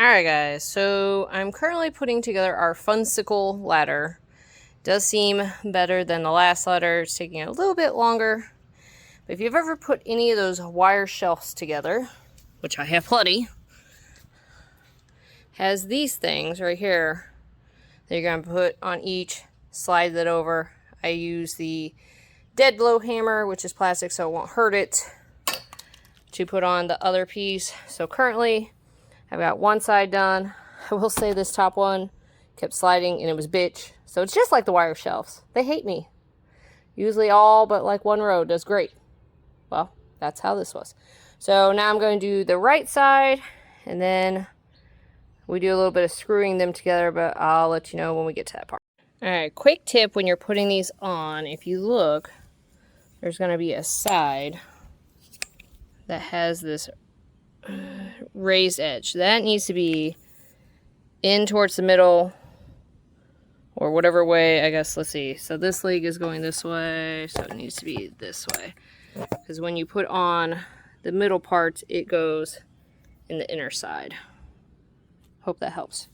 Alright guys, so I'm currently putting together our Funsicle ladder. Does seem better than the last ladder. It's taking a little bit longer. But if you've ever put any of those wire shelves together, which I have plenty, has these things right here that you're going to put on each, slide that over. I use the dead blow hammer, which is plastic so it won't hurt it, to put on the other piece. So currently I've got one side done. I will say this top one kept sliding and it was bitch. So it's just like the wire shelves. They hate me. Usually all but like one row does great. Well, that's how this was. So now I'm going to do the right side, and then we do a little bit of screwing them together, but I'll let you know when we get to that part. Alright, quick tip when you're putting these on, if you look, there's going to be a side that has this raised edge. That needs to be in towards the middle, or whatever way, I guess. Let's see. So this leg is going this way, so it needs to be this way. Because when you put on the middle part, it goes in the inner side. Hope that helps.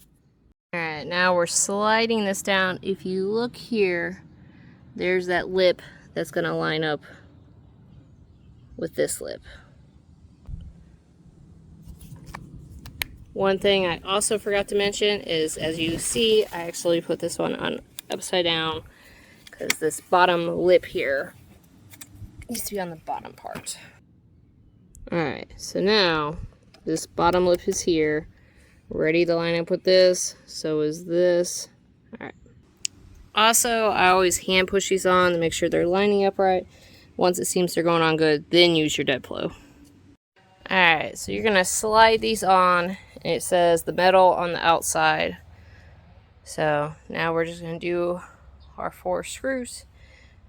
Alright, now we're sliding this down. If you look here, there's that lip that's going to line up with this lip. One thing I also forgot to mention is, as you see, I actually put this one on upside down because this bottom lip here needs to be on the bottom part. Alright, so now this bottom lip is here, ready to line up with this. So is this. Alright. Also, I always hand push these on to make sure they're lining up right. Once it seems they're going on good, then use your dead blow. Alright, so you're going to slide these on. And it says the metal on the outside. So now we're just going to do our 4 screws.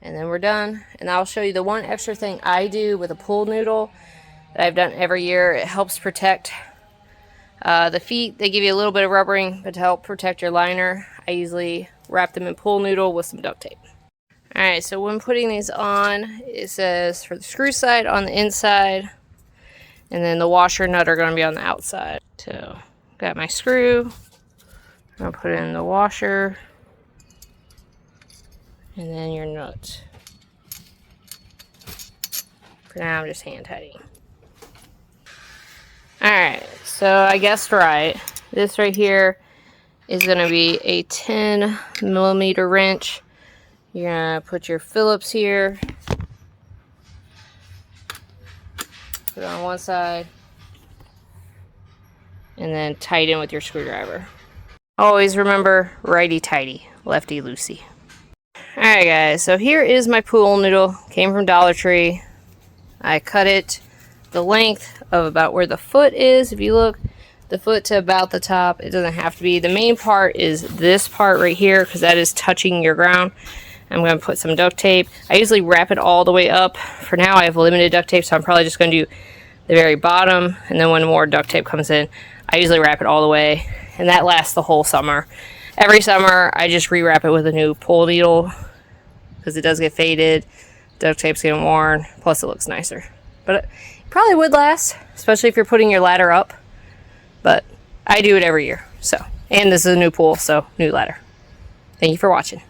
And then we're done. And I'll show you the one extra thing I do with a pool noodle that I've done every year. It helps protect the feet. They give you a little bit of rubbering, but to help protect your liner, I usually wrap them in pool noodle with some duct tape. Alright, so when putting these on, it says for the screw side on the inside, and then the washer and nut are going to be on the outside. So, got my screw. I'm going to put it in the washer. And then your nut. For now, I'm just hand tightening. Alright, so I guessed right. This right here is going to be a 10mm wrench. You're going to put your Phillips here. Put it on one side. And then tighten with your screwdriver. Always remember, righty-tighty, lefty-loosey. Alright guys, so here is my pool noodle. Came from Dollar Tree. I cut it the length of about where the foot is. If you look, the foot to about the top. It doesn't have to be. The main part is this part right here, because that is touching your ground. I'm going to put some duct tape. I usually wrap it all the way up. For now, I have limited duct tape, so I'm probably just going to do the very bottom, and then when more duct tape comes in, I usually wrap it all the way, and that lasts the whole summer. Every summer, I just rewrap it with a new pool needle, because it does get faded, duct tape's getting worn, plus it looks nicer. But it probably would last, especially if you're putting your ladder up, but I do it every year, so. And this is a new pool, so new ladder. Thank you for watching.